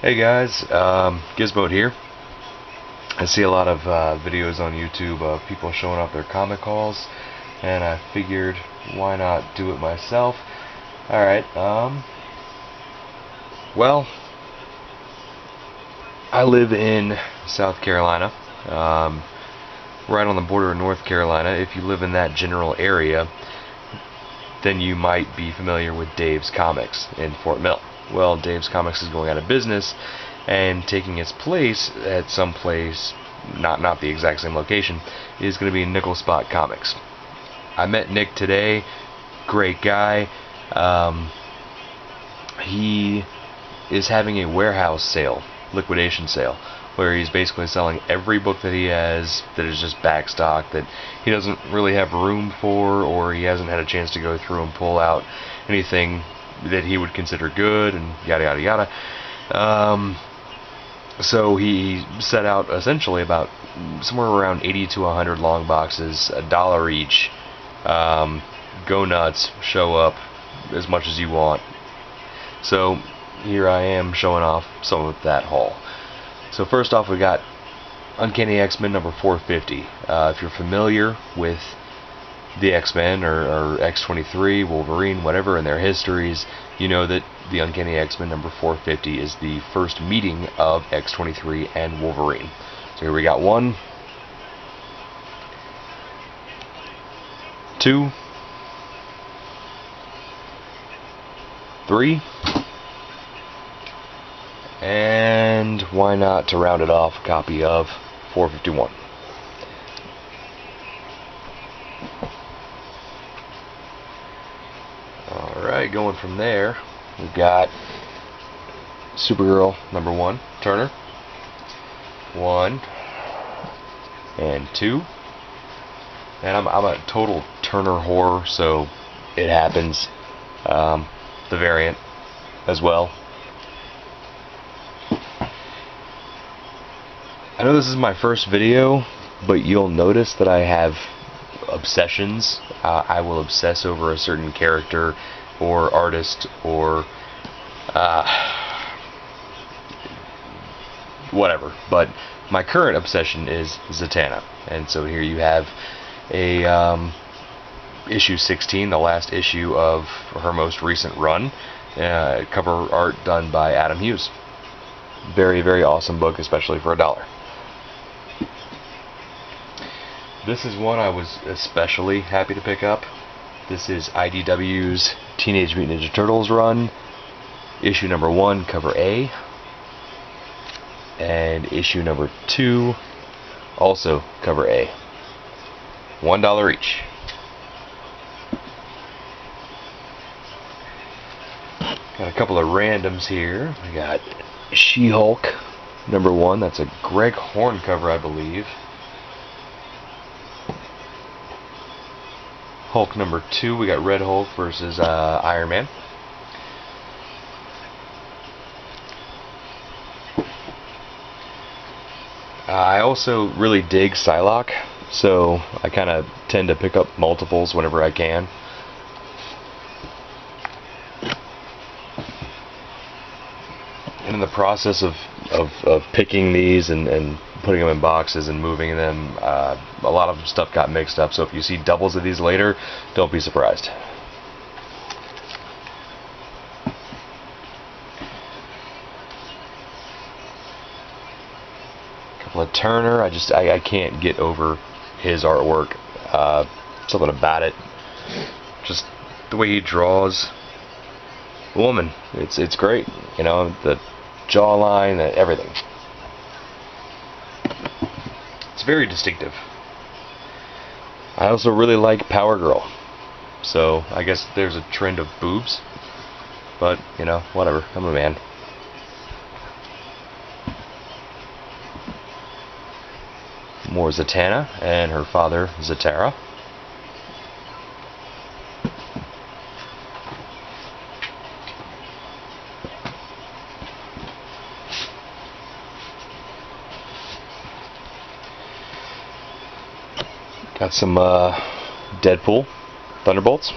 Hey guys, Gizmo here. I see a lot of videos on YouTube of people showing off their comic hauls, and I figured why not do it myself. Alright, well, I live in South Carolina, right on the border of North Carolina. If you live in that general area, then you might be familiar with Dave's Comics in Fort Mill. Well, Dave's Comics is going out of business and taking its place at some place, not the exact same location, is going to be Nickel Spot Comics. I met Nick today. Great guy. He is having a warehouse sale, liquidation sale, where he's basically selling every book that he has that is just back stock, that he doesn't really have room for, or he hasn't had a chance to go through and pull out anything that he would consider good, and yada yada yada. So he set out essentially about somewhere around 80 to 100 long boxes, $1 each. Go nuts, show up as much as you want. So here I am showing off some of that haul. So first off, we got Uncanny X-Men number 450. If you're familiar with the X-Men or X-23, Wolverine, whatever, in their histories, you know that the Uncanny X-Men number 450 is the first meeting of X-23 and Wolverine. So here we got 1, 2, 3, and why not, to round it off, a copy of 451. Alright, going from there, we've got Supergirl number 1, Turner. 1 and 2. And I'm a total Turner whore, so it happens. The variant as well. I know this is my first video, but you'll notice that I have obsessions. I will obsess over a certain character or artist or whatever. But my current obsession is Zatanna, and so here you have a issue 16, the last issue of her most recent run. Cover art done by Adam Hughes. Very, very awesome book, especially for $1. This is one I was especially happy to pick up. This is IDW's Teenage Mutant Ninja Turtles run, issue number 1, cover A, and issue number 2, also cover A. $1 each. Got a couple of randoms here. We got She-Hulk number 1. That's a Greg Horn cover, I believe. Hulk number 2. We got Red Hulk versus Iron Man. I also really dig Psylocke, so I kind of tend to pick up multiples whenever I can. And in the process of picking these and putting them in boxes and moving them, a lot of stuff got mixed up, so if you see doubles of these later, don't be surprised. Couple of Turner. I can't get over his artwork. Something about it, just the way he draws the woman, it's great, you know, the jawline, everything. It's very distinctive. I also really like Power Girl, so I guess there's a trend of boobs, but you know, whatever, I'm a man. More Zatanna and her father Zatara. Got some Deadpool Thunderbolts.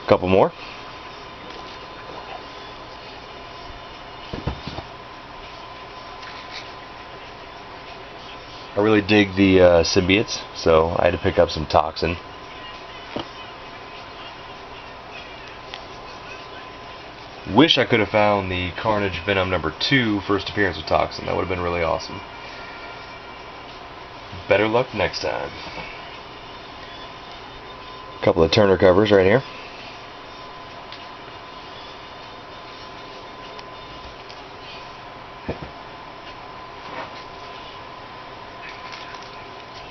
Couple more. I really dig the symbiotes, so I had to pick up some Toxin. Wish I could have found the Carnage Venom #2 first appearance of Toxin. That would have been really awesome. Better luck next time. Couple of Turner covers right here.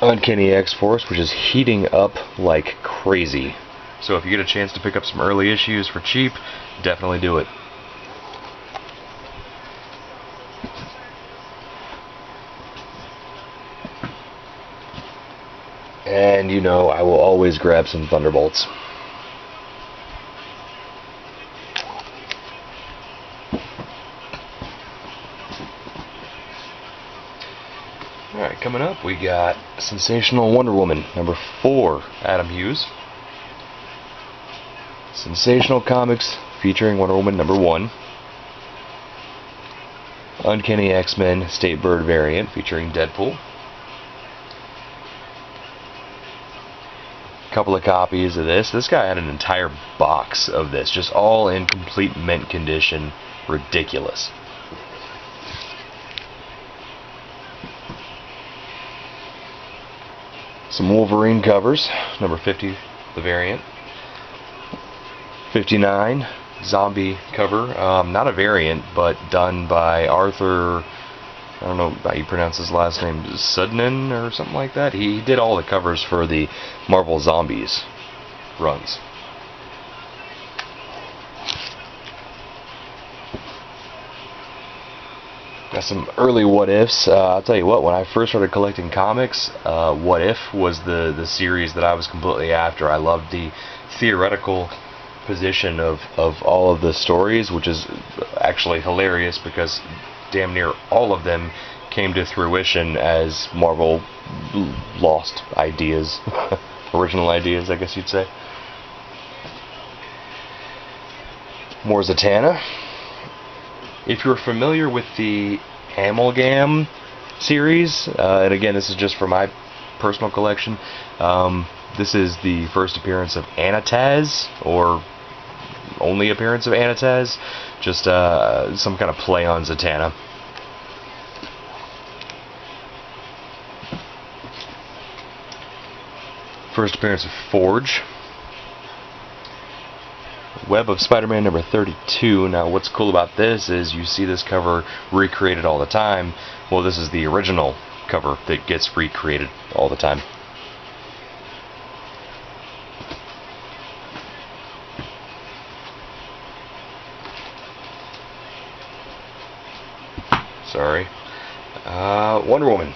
Uncanny X-Force, which is heating up like crazy. So if you get a chance to pick up some early issues for cheap, definitely do it. And you know, I will always grab some Thunderbolts. Alright, coming up we got Sensational Wonder Woman #4, Adam Hughes. Sensational Comics featuring Wonder Woman #1. Uncanny X-Men State Bird variant featuring Deadpool. Couple of copies of this. This guy had an entire box of this, just all in complete mint condition. Ridiculous. Some Wolverine covers. #50, the variant. 59, zombie cover. Not a variant, but done by Arthur, I don't know how you pronounce his last name, Sudnin or something like that. He did all the covers for the Marvel Zombies runs. Got some early What Ifs. I'll tell you what, when I first started collecting comics, What If was the series that I was completely after. I loved the theoretical position of all of the stories, which is actually hilarious because damn near all of them came to fruition as Marvel lost ideas. Original ideas, I guess you'd say. More Zatanna. If you're familiar with the Amalgam series, and again, this is just for my personal collection, this is the first appearance of Anataz, or only appearance of Anataz, just some kind of play on Zatanna. First appearance of Forge. Web of Spider-Man #32. Now what's cool about this is you see this cover recreated all the time. Well, this is the original cover that gets recreated all the time. Sorry. Wonder Woman.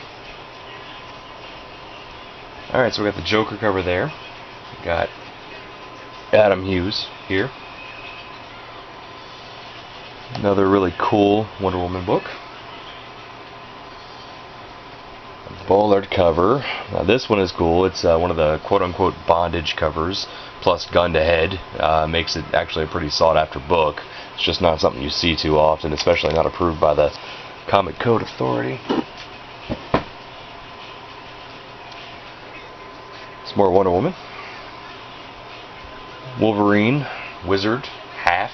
Alright, so we got the Joker cover there. We got Adam Hughes here. Another really cool Wonder Woman book. Bullard cover. Now this one is cool. It's one of the quote-unquote bondage covers, plus gun to head. Makes it actually a pretty sought-after book. It's just not something you see too often, especially not approved by the Comic Code Authority. Some more Wonder Woman. Wolverine, Wizard, half,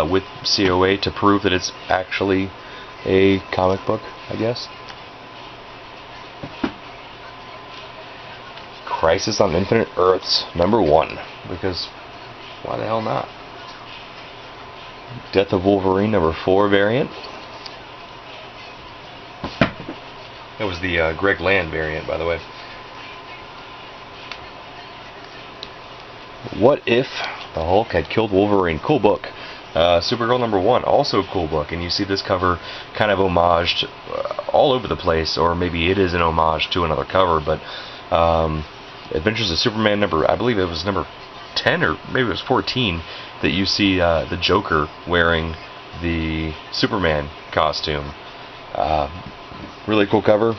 with COA to prove that it's actually a comic book, I guess. Crisis on Infinite Earths, #1, because why the hell not? Death of Wolverine, #4 variant. That was the Greg Land variant, by the way. What If the Hulk Had Killed Wolverine? Cool book. Supergirl #1, also a cool book, and you see this cover kind of homaged all over the place, or maybe it is an homage to another cover, but Adventures of Superman I believe it was #10 or maybe it was 14, that you see the Joker wearing the Superman costume. Really cool cover.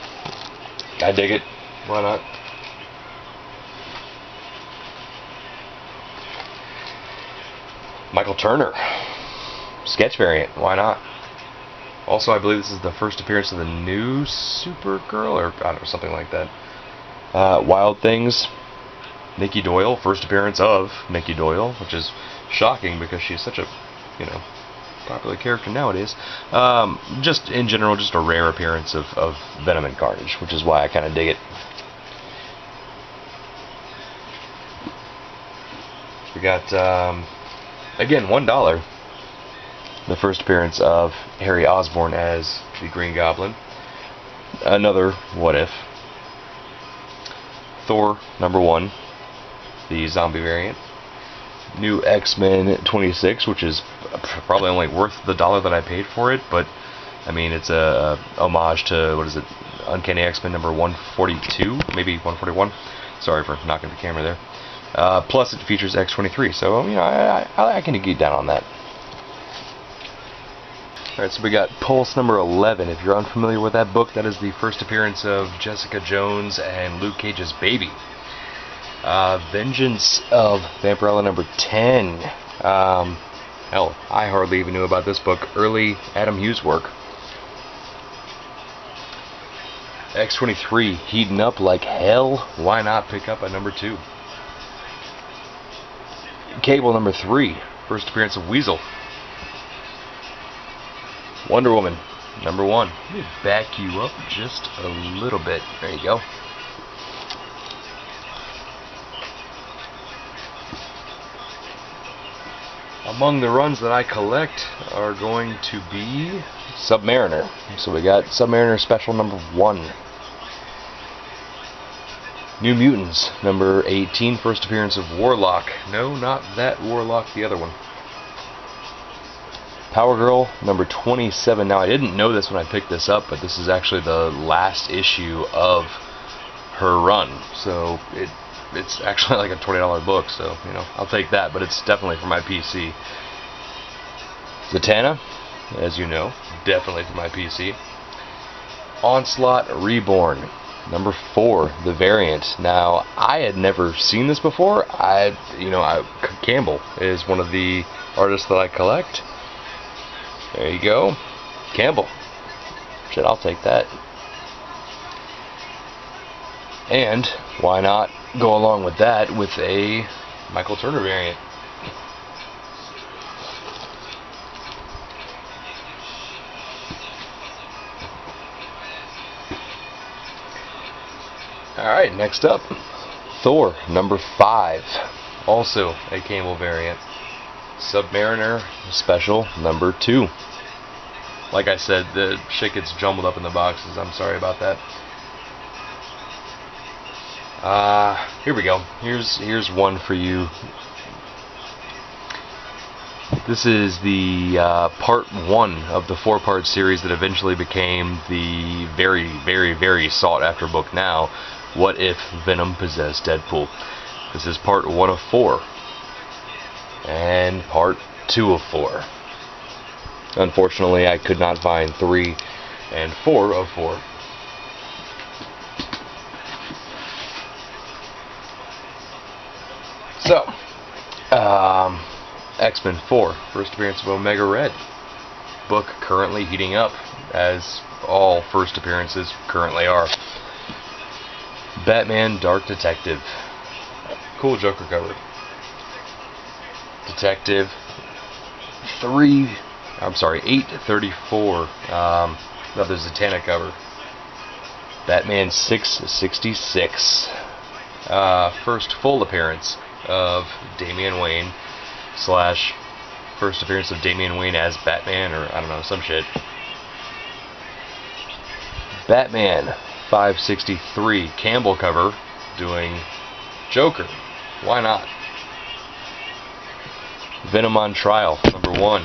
I dig it. Why not? Michael Turner, sketch variant, why not? Also, I believe this is the first appearance of the new Supergirl, or I don't know, something like that. Wild Things, Nikki Doyle, first appearance of Nikki Doyle, which is shocking because she's such a, popular character nowadays. Just in general, just a rare appearance of Venom and Carnage, which is why I kind of dig it. We got, again, $1. The first appearance of Harry Osborn as the Green Goblin. Another What If. Thor #1, the zombie variant. New X-Men 26, which is probably only worth the $1 that I paid for it, but I mean, it's a homage to, what is it, Uncanny X-Men number 142, maybe 141. Sorry for knocking the camera there. Plus, it features X-23, so I can get down on that. Alright, so we got Pulse #11. If you're unfamiliar with that book, that is the first appearance of Jessica Jones and Luke Cage's baby. Vengeance of Vampirella #10. Hell, I hardly even knew about this book. Early Adam Hughes work. X-23, heating up like hell. Why not pick up at #2? Cable #3. First appearance of Weasel. Wonder Woman #1. Let me back you up just a little bit. There you go. Among the runs that I collect are going to be Submariner. So we got Submariner Special #1. New Mutants #18. First appearance of Warlock. No, not that Warlock, the other one. Power Girl #27. Now, I didn't know this when I picked this up, but this is actually the last issue of her run. So it's actually like a $20 book, so I'll take that, but it's definitely for my PC. Zatanna, as you know, definitely for my PC. Onslaught Reborn #4, the variant. Now, I had never seen this before. Campbell is one of the artists that I collect. There you go, Campbell. Shit, I'll take that. And why not go along with that with a Michael Turner variant? Alright, next up, Thor #5. Also a Campbell variant. Submariner Special #2. Like I said, the shit gets jumbled up in the boxes. I'm sorry about that. Here we go. Here's one for you. This is the part 1 of the 4-part series that eventually became the very, very, very sought after book now. What If Venom Possessed Deadpool? This is part 1 of 4. And part 2 of 4. Unfortunately, I could not find 3 and 4 of 4. So, X-Men 4, first appearance of Omega Red. Book currently heating up, as all first appearances currently are. Batman Dark Detective. Cool Joker cover. Detective 834. Another Zatanna cover. Batman 666. First full appearance of Damian Wayne / first appearance of Damian Wayne as Batman, or I don't know, some shit. Batman 563 Campbell cover doing Joker. Why not? Venom on Trial #1.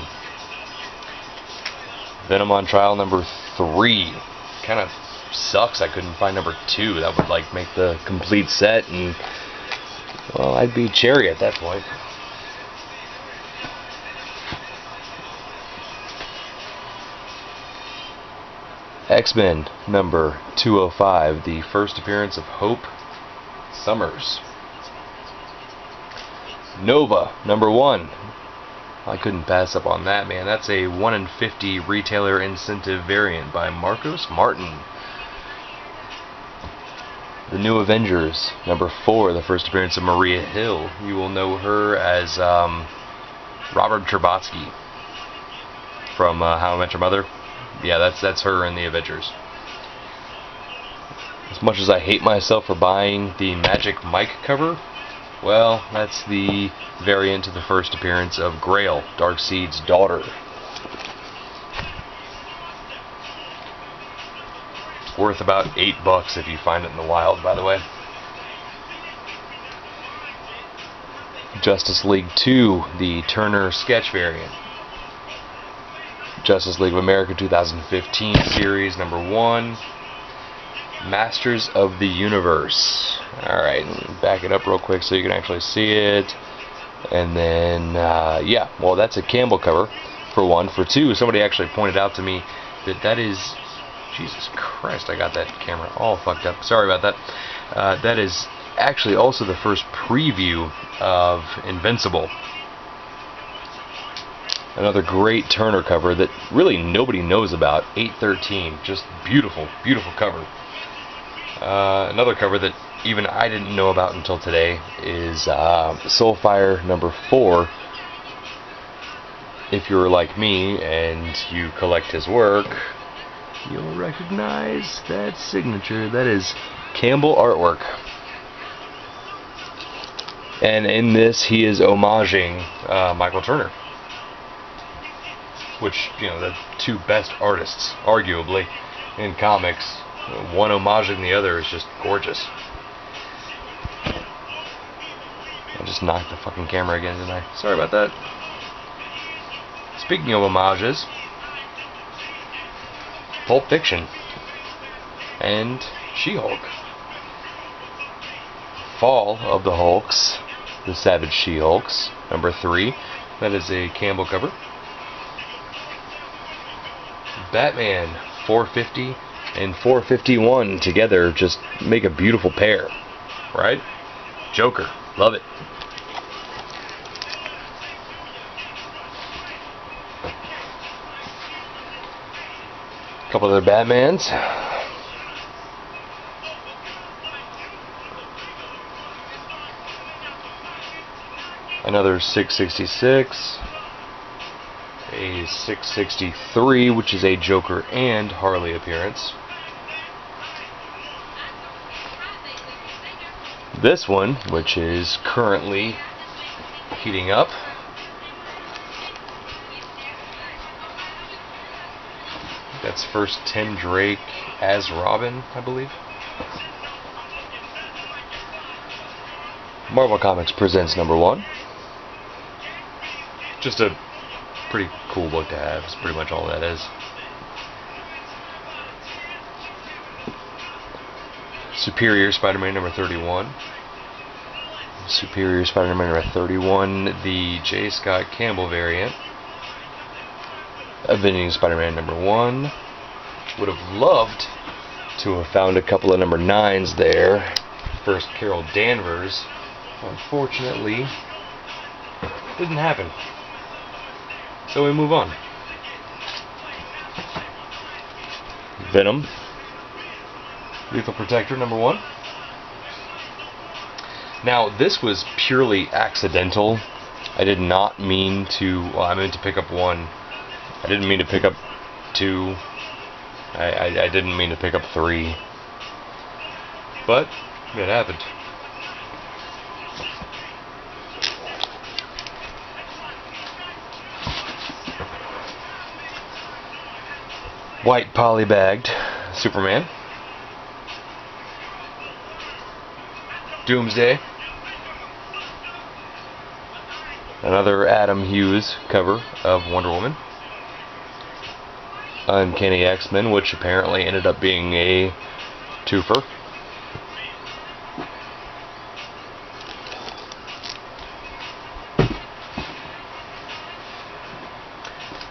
Venom on Trial #3. Kind of sucks I couldn't find #2. That would make the complete set, and well, I'd be cherry at that point. X-Men #205, the first appearance of Hope Summers. Nova #1. I couldn't pass up on that, man. That's a 1 in 50 retailer incentive variant by Marcos Martin. The New Avengers, number 4, the first appearance of Maria Hill. You will know her as Robert Cherbatsky from How I Met Your Mother. Yeah, that's her in the Avengers. As much as I hate myself for buying the Magic Mike cover, well, that's the variant to the first appearance of Grail, Darkseid's daughter. Worth about $8 if you find it in the wild, by the way. Justice League 2, the Turner sketch variant. Justice League of America 2015 series, number 1. Masters of the Universe. Alright, back it up real quick so you can actually see it. And then, yeah, well, that's a Campbell cover, for 1. For 2, somebody actually pointed out to me that is... Jesus Christ, I got that camera all fucked up. Sorry about that. That is actually also the first preview of Invincible. Another great Turner cover that really nobody knows about. 813. Just beautiful, beautiful cover. Another cover that even I didn't know about until today is Soulfire number 4. If you're like me and you collect his work, you'll recognize that signature. That is Campbell artwork. And in this, he is homaging Michael Turner. Which, you know, the two best artists, arguably, in comics. One homaging the other is just gorgeous. I just knocked the fucking camera again, didn't I? Sorry about that. Speaking of homages, Pulp Fiction and She-Hulk. Fall of the Hulks, the Savage She-Hulks, number 3. That is a Campbell cover. Batman 450 and 451 together just make a beautiful pair, right? Joker, love it. A couple other Batmans. Another 666. A 663, which is a Joker and Harley appearance. This one, which is currently heating up. That's first Tim Drake as Robin, I believe. Marvel Comics presents number 1. Just a pretty cool book to have. It's pretty much all that is. Superior Spider-Man number 31. Superior Spider-Man number 31, the J. Scott Campbell variant. Avenging Spider-Man number 1. Would have loved to have found a couple of number 9s there. First Carol Danvers. Unfortunately, didn't happen. So we move on. Venom. Lethal Protector number 1. Now, this was purely accidental. I did not mean to... Well, I meant to pick up 1. I didn't mean to pick up 2. I didn't mean to pick up 3. But it happened. White polybagged Superman. Doomsday. Another Adam Hughes cover of Wonder Woman. Uncanny X-Men, which apparently ended up being a twofer.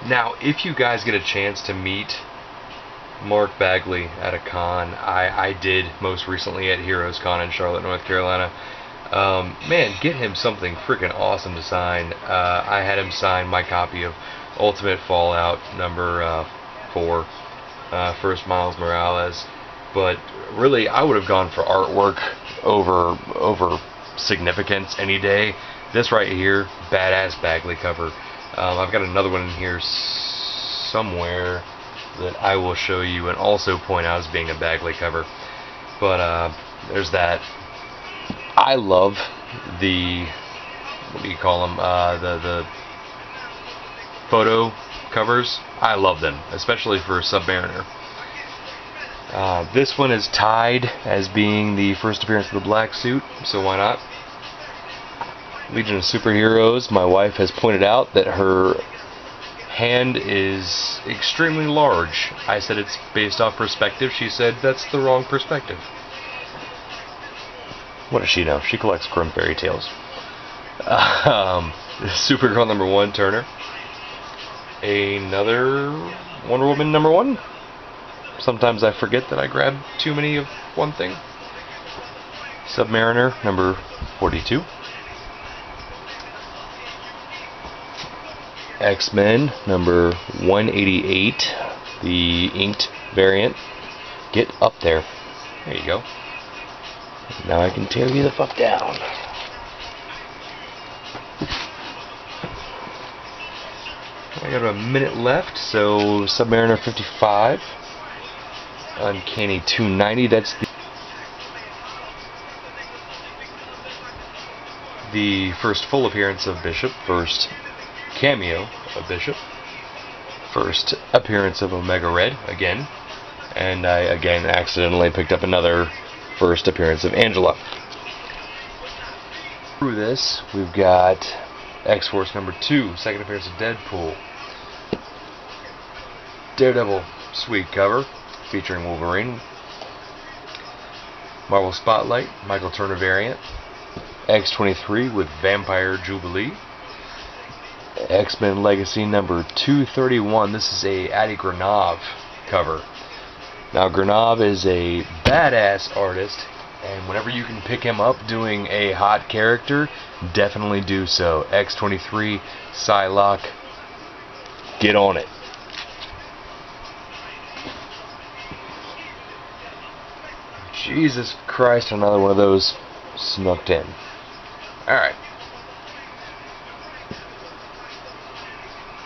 Now, if you guys get a chance to meet Mark Bagley at a con, I did most recently at Heroes Con in Charlotte, North Carolina. Man, get him something freaking awesome to sign. I had him sign my copy of Ultimate Fallout number 4, first Miles Morales. But really, I would have gone for artwork over significance any day. This right here, badass Bagley cover. I've got another one in here somewhere that I will show you and also point out as being a Bagley cover. But there's that. I love the, what do you call them, the photo covers. I love them, especially for Submariner. This one is tied as being the first appearance of the black suit, so why not? Legion of Superheroes, my wife has pointed out that her hand is extremely large. I said it's based off perspective. She said that's the wrong perspective. What does she know? She collects Grimm fairy tales. Supergirl number 1, Turner. Another Wonder Woman number 1. Sometimes I forget that I grab too many of one thing. Submariner number 42. X-Men number 188, the inked variant. Get up there. There you go. Now I can tear you the fuck down. I got a minute left, so Submariner 55. Uncanny 290, that's the first full appearance of Bishop, first cameo of Bishop, first appearance of Omega Red again, and I again accidentally picked up another first appearance of Angela. Through this, we've got X-Force number 2, second appearance of Deadpool. Daredevil, sweet cover, featuring Wolverine. Marvel Spotlight, Michael Turner variant. X-23 with Vampire Jubilee. X-Men Legacy number 231. This is a Adi Granov cover. Now, Granov is a badass artist, and whenever you can pick him up doing a hot character, definitely do so. X-23, Psylocke, get on it. Jesus Christ, another one of those snuck in. Alright.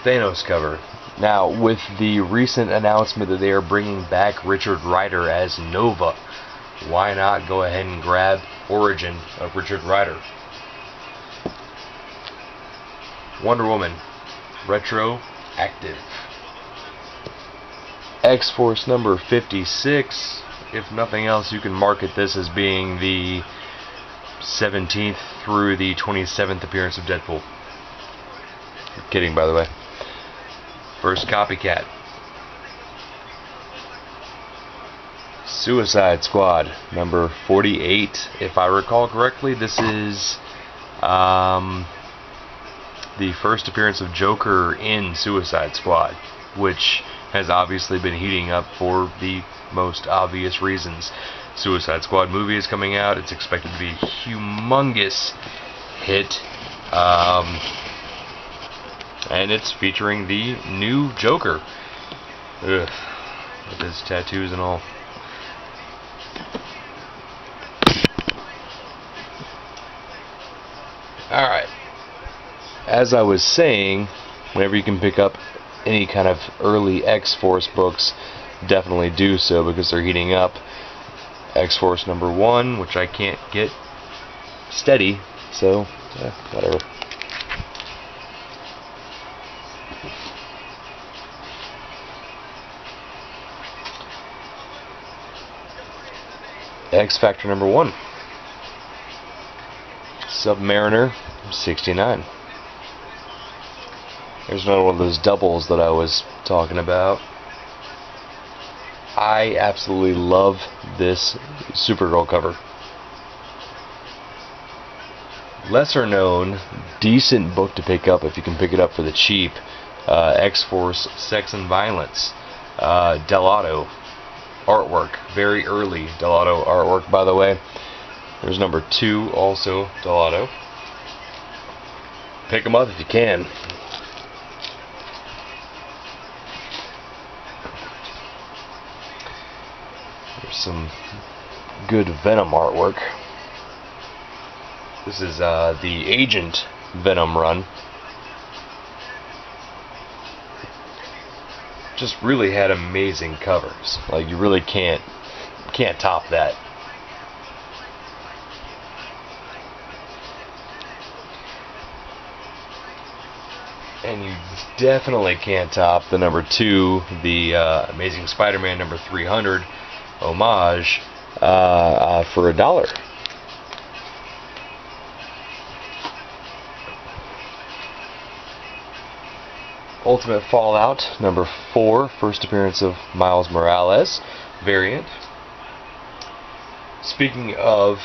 Thanos cover. Now, with the recent announcement that they are bringing back Richard Rider as Nova, why not go ahead and grab Origin of Richard Rider? Wonder Woman, retroactive. X-Force number 56. If nothing else, you can market this as being the 17th through the 27th appearance of Deadpool. I'm kidding, by the way. First Copycat. Suicide Squad number 48. If I recall correctly, this is the first appearance of Joker in Suicide Squad, which has obviously been heating up for the most obvious reasons. Suicide Squad movie is coming out. It's expected to be a humongous hit. And it's featuring the new Joker. Ugh, with his tattoos and all. Alright. As I was saying, whenever you can pick up any kind of early X-Force books, definitely do so because they're heating up. X-Force number 1, which I can't get steady, so whatever. X-Factor number 1. Submariner 69. There's another one of those doubles that I was talking about. I absolutely love this Supergirl cover. Lesser known, decent book to pick up if you can pick it up for the cheap. X-Force Sex and Violence. Dell'Otto artwork. Very early Dell'Otto artwork, by the way. There's number 2, also Delato. Pick them up if you can. There's some good Venom artwork. This is the Agent Venom run. Just really had amazing covers. Like, you really can't top that. And you definitely can't top the number 2, the Amazing Spider-Man number 300 homage for $1. Ultimate Fallout number 4, first appearance of Miles Morales variant. Speaking of,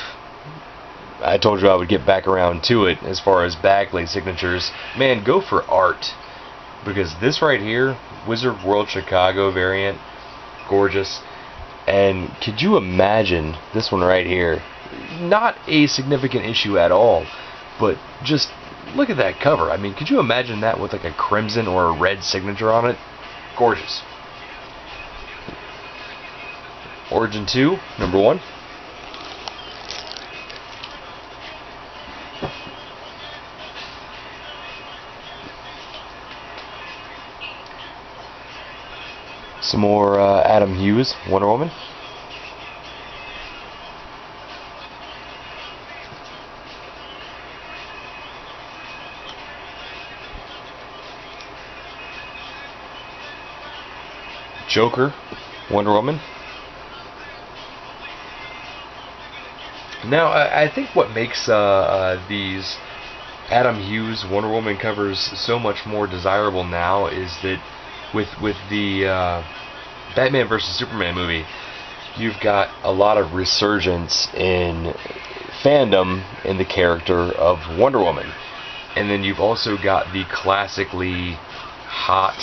I told you I would get back around to it as far as Bagley signatures. Man, go for art, because this right here, Wizard World Chicago variant, gorgeous. And could you imagine this one right here? Not a significant issue at all, but just look at that cover. I mean, could you imagine that with like a crimson or a red signature on it? Gorgeous. Origin 2, number 1. Some more Adam Hughes, Wonder Woman. Joker, Wonder Woman. Now, I think what makes these Adam Hughes Wonder Woman covers so much more desirable now is that with the Batman vs. Superman movie, you've got a lot of resurgence in fandom in the character of Wonder Woman. And then you've also got the classically hot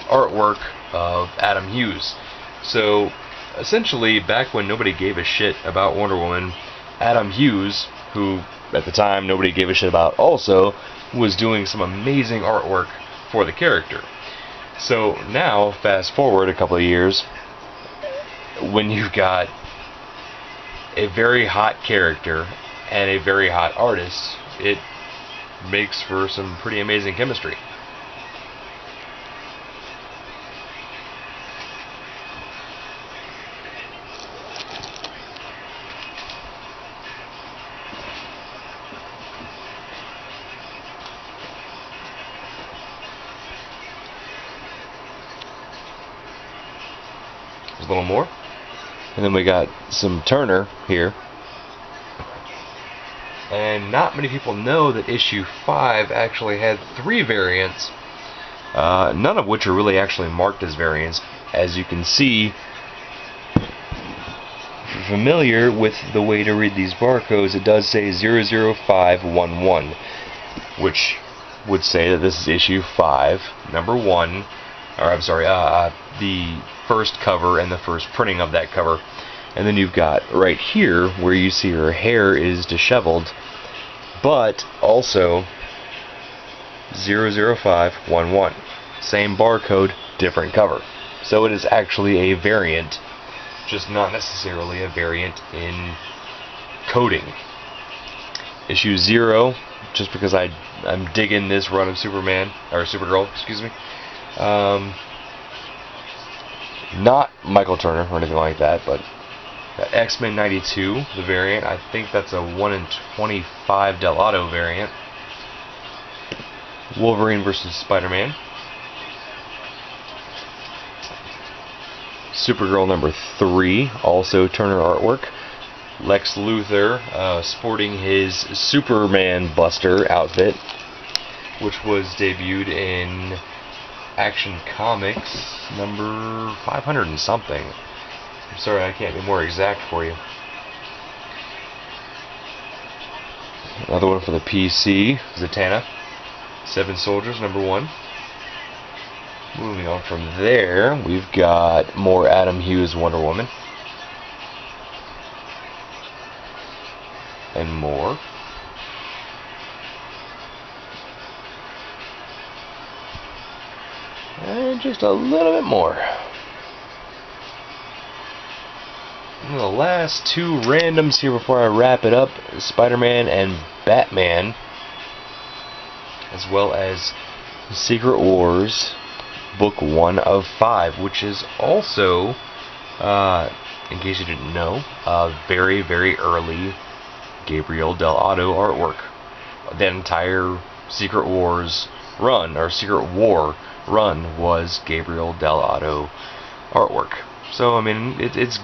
artwork of Adam Hughes. So essentially, back when nobody gave a shit about Wonder Woman, Adam Hughes, who at the time nobody gave a shit about also, was doing some amazing artwork for the character. So now, fast forward a couple of years, when you've got a very hot character and a very hot artist, it makes for some pretty amazing chemistry. A little more, and then we got some Turner here, and not many people know that issue 5 actually had 3 variants, none of which are really actually marked as variants. As you can see, if you're familiar with the way to read these barcodes, it does say 00511, which would say that this is issue 5, number 1, or I'm sorry, the first cover and the first printing of that cover. And then you've got right here where you see her hair is disheveled, but also 00511, same barcode, different cover. So it is actually a variant, just not necessarily a variant in coding. Issue 0, just because I'm digging this run of Superman, or Supergirl, excuse me. Not Michael Turner or anything like that, but X-Men 92, the variant. I think that's a 1 in 25 Delato variant. Wolverine vs. Spider-Man. Supergirl number 3, also Turner artwork. Lex Luthor sporting his Superman Buster outfit, which was debuted in Action Comics number 500 and something. I'm sorry, I can't be more exact for you. Another one for the PC, Zatanna, 7 Soldiers number 1. Moving on from there, we've got more Adam Hughes Wonder Woman. and more. And just a little bit more. And the last two randoms here before I wrap it up, Spider-Man and Batman, as well as Secret Wars book 1 of 5, which is also, in case you didn't know, very, very early Gabriel Del Otto artwork. The entire Secret Wars run, or Secret War run, was Gabriel Del Otto artwork. So, I mean, it's